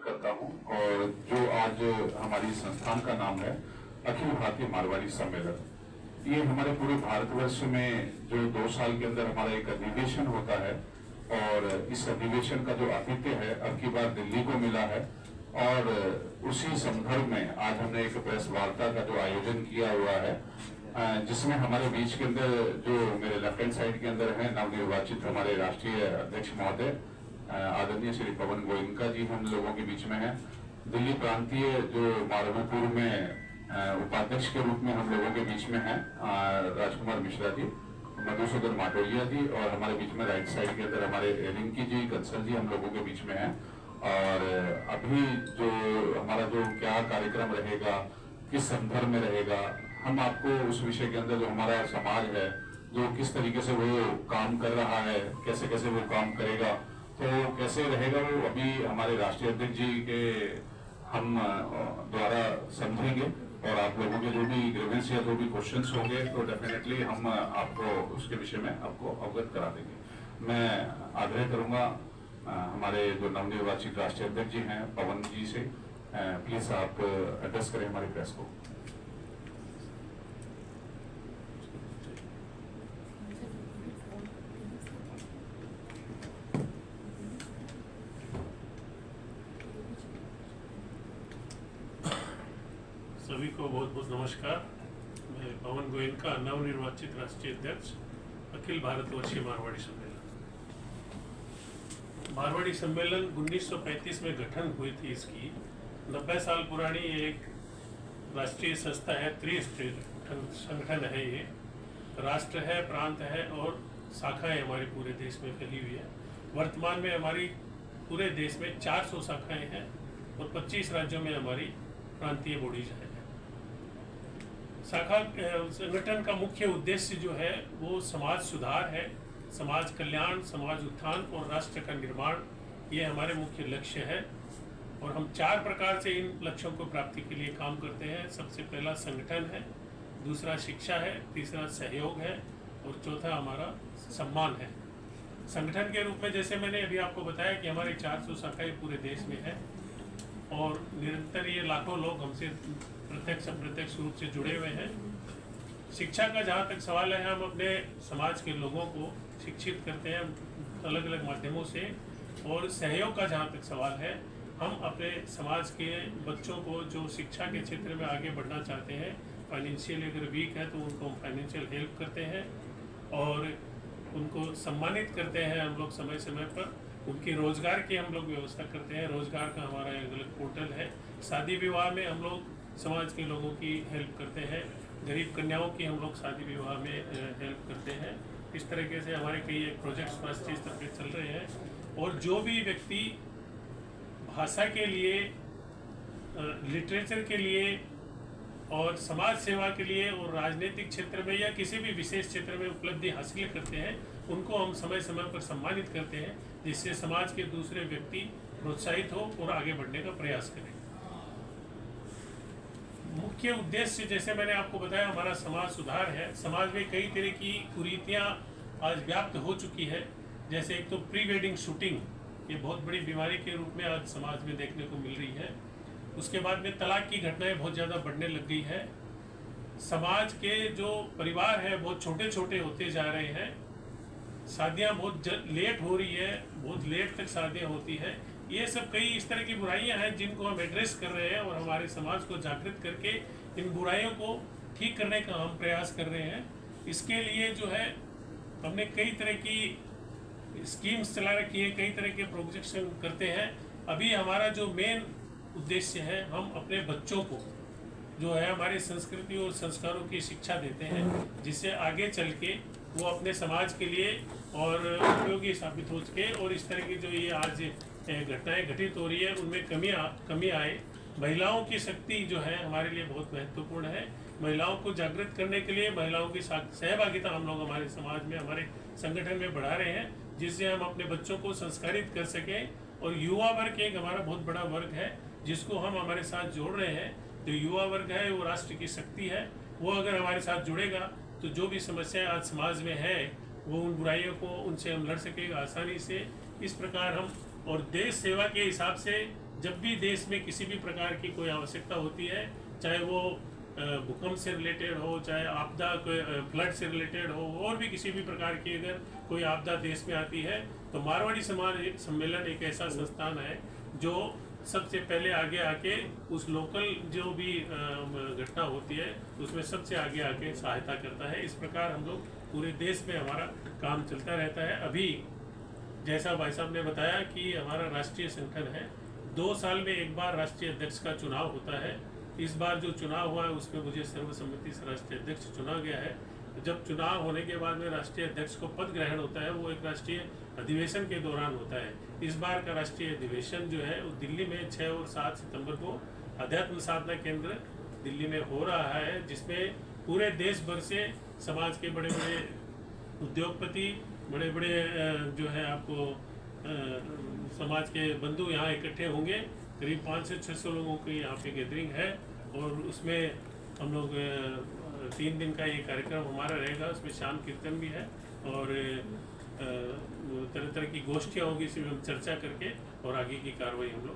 करता हूं। और जो आज हमारी संस्थान का नाम है अखिल भारतीय मारवाड़ी सम्मेलन, ये हमारे पूरे भारतवर्ष में जो 2 साल के अंदर हमारा एक अधिवेशन होता है, और इस अधिवेशन का जो आतिथ्य है अब की बार दिल्ली को मिला है। और उसी संदर्भ में आज हमने एक प्रेस वार्ता का जो आयोजन किया हुआ है, जिसमें हमारे बीच के अंदर जो मेरे लेफ्ट हैंड साइड के अंदर है नवनिर्वाचित हमारे राष्ट्रीय अध्यक्ष महोदय आदरणीय श्री पवन गोयनका जी हम लोगों के बीच में है। दिल्ली प्रांतीय जो माधवपुर में उपाध्यक्ष के रूप में हम लोगों के बीच में है राजकुमार मिश्रा जी, मधुसूदन माटोलिया जी, और हमारे बीच में राइट साइड के अंदर हमारे रिंकी जी कंसल जी हम लोगों के बीच में है। और अभी जो हमारा जो क्या कार्यक्रम रहेगा, किस संदर्भ में रहेगा, हम आपको उस विषय के अंदर जो हमारा समाज है जो किस तरीके से वो काम कर रहा है, कैसे कैसे वो काम करेगा, तो कैसे रहेगा वो अभी हमारे राष्ट्रीय अध्यक्ष जी के हम द्वारा समझेंगे। और आप लोगों के जो भी ग्रीवेंस या जो भी क्वेश्चंस होंगे तो डेफिनेटली हम आपको उसके विषय में आपको अवगत करा देंगे। मैं आग्रह करूंगा हमारे जो नवनिर्वाचित राष्ट्रीय अध्यक्ष जी हैं पवन जी से, प्लीज आप एड्रेस करें हमारी प्रेस को। सभी को बहुत बहुत नमस्कार। मैं पवन गोयनका, नवनिर्वाचित राष्ट्रीय अध्यक्ष अखिल भारतवर्षीय मारवाड़ी सम्मेलन। मारवाड़ी सम्मेलन 1935 में गठन हुई थी। इसकी 90 साल पुरानी एक राष्ट्रीय संस्था है, त्रिस्तरीय संगठन है। ये राष्ट्र है, प्रांत है और शाखाएं हमारे पूरे देश में फैली हुई है। वर्तमान में हमारी पूरे देश में 400 शाखाएं हैं और 25 राज्यों में हमारी प्रांतीय बॉडीज है। शाखा संगठन का मुख्य उद्देश्य जो है वो समाज सुधार है, समाज कल्याण, समाज उत्थान और राष्ट्र का निर्माण, ये हमारे मुख्य लक्ष्य है। और हम 4 प्रकार से इन लक्ष्यों को प्राप्ति के लिए काम करते हैं। सबसे पहला संगठन है, दूसरा शिक्षा है, तीसरा सहयोग है और चौथा हमारा सम्मान है। संगठन के रूप में जैसे मैंने अभी आपको बताया कि हमारी 400 शाखाएं पूरे देश में है और निरंतर ये लाखों लोग हमसे प्रत्यक्ष अप्रत्यक्ष रूप से जुड़े हुए हैं। शिक्षा का जहाँ तक सवाल है, हम अपने समाज के लोगों को शिक्षित करते हैं अलग अलग माध्यमों से। और सहयोग का जहाँ तक सवाल है, हम अपने समाज के बच्चों को जो शिक्षा के क्षेत्र में आगे बढ़ना चाहते हैं, फाइनेंशियली अगर वीक है तो उनको हम फाइनेंशियल हेल्प करते हैं और उनको सम्मानित करते हैं हम लोग समय समय पर। उनके रोजगार की हम लोग व्यवस्था करते हैं, रोजगार का हमारा एक अलग पोर्टल है। शादी विवाह में हम लोग समाज के लोगों की हेल्प करते हैं, गरीब कन्याओं की हम लोग शादी विवाह में हेल्प करते हैं। इस तरीके से हमारे कई एक प्रोजेक्ट्स राष्ट्रीय स्तर पर चल रहे हैं। और जो भी व्यक्ति भाषा के लिए, लिटरेचर के लिए और समाज सेवा के लिए और राजनीतिक क्षेत्र में या किसी भी विशेष क्षेत्र में उपलब्धि हासिल करते हैं, उनको हम समय समय पर सम्मानित करते हैं, जिससे समाज के दूसरे व्यक्ति प्रोत्साहित हो और आगे बढ़ने का प्रयास करें। मुख्य उद्देश्य जैसे मैंने आपको बताया हमारा समाज सुधार है। समाज में कई तरह की कुरीतियाँ आज व्याप्त हो चुकी है। जैसे एक तो प्री वेडिंग शूटिंग, ये बहुत बड़ी बीमारी के रूप में आज समाज में देखने को मिल रही है। उसके बाद में तलाक की घटनाएं बहुत ज़्यादा बढ़ने लग गई है। समाज के जो परिवार है बहुत छोटे छोटे होते जा रहे हैं। शादियां बहुत लेट हो रही है, बहुत लेट तक शादियां होती है। ये सब कई इस तरह की बुराइयां हैं जिनको हम एड्रेस कर रहे हैं और हमारे समाज को जागृत करके इन बुराइयों को ठीक करने का हम प्रयास कर रहे हैं। इसके लिए जो है हमने कई तरह की स्कीम्स चला रखी है, कई तरह के प्रोजेक्ट्स करते हैं। अभी हमारा जो मेन उद्देश्य है, हम अपने बच्चों को जो है हमारी संस्कृति और संस्कारों की शिक्षा देते हैं, जिससे आगे चल के वो अपने समाज के लिए और उपयोगी साबित हो सके। और इस तरह की जो ये आज घटनाएं घटित हो रही है उनमें कमी आए। महिलाओं की शक्ति जो है हमारे लिए बहुत महत्वपूर्ण है। महिलाओं को जागृत करने के लिए महिलाओं की सहभागिता हम लोग हमारे समाज में, हमारे संगठन में बढ़ा रहे हैं, जिससे हम अपने बच्चों को संस्कारित कर सकें। और युवा वर्ग एक हमारा बहुत बड़ा वर्ग है जिसको हम हमारे साथ जोड़ रहे हैं। जो युवा वर्ग है वो राष्ट्र की शक्ति है। वो अगर हमारे साथ जुड़ेगा तो जो भी समस्याएं आज समाज में है वो उन बुराइयों को उनसे हम लड़ सकेगा आसानी से। इस प्रकार हम और देश सेवा के हिसाब से जब भी देश में किसी भी प्रकार की कोई आवश्यकता होती है, चाहे वो भूकंप से रिलेटेड हो, चाहे आपदा कोई फ्लड से रिलेटेड हो, और भी किसी भी प्रकार की अगर कोई आपदा देश में आती है, तो मारवाड़ी समाज सम्मेलन एक ऐसा संस्थान है जो सबसे पहले आगे आके उस लोकल जो भी घटना होती है उसमें सबसे आगे आके सहायता करता है। इस प्रकार हम लोग पूरे देश में हमारा काम चलता रहता है। अभी जैसा भाई साहब ने बताया कि हमारा राष्ट्रीय संगठन है, 2 साल में एक बार राष्ट्रीय अध्यक्ष का चुनाव होता है। इस बार जो चुनाव हुआ है उसमें मुझे सर्वसम्मति से राष्ट्रीय अध्यक्ष चुना गया है। जब चुनाव होने के बाद में राष्ट्रीय अध्यक्ष को पद ग्रहण होता है, वो एक राष्ट्रीय अधिवेशन के दौरान होता है। इस बार का राष्ट्रीय अधिवेशन जो है वो दिल्ली में 6 और 7 सितंबर को अध्यात्म साधना केंद्र दिल्ली में हो रहा है, जिसमें पूरे देश भर से समाज के बड़े बड़े उद्योगपति, बड़े बड़े जो है आपको समाज के बंधु यहाँ इकट्ठे होंगे। करीब 500 से 600 लोगों की यहाँ पे गैदरिंग है और उसमें हम लोग 3 दिन का ये कार्यक्रम हमारा रहेगा। उसमें शाम कीर्तन भी है और तरह तरह की गोष्ठियाँ होगी, इसमें हम चर्चा करके और आगे की कार्रवाई हम लोग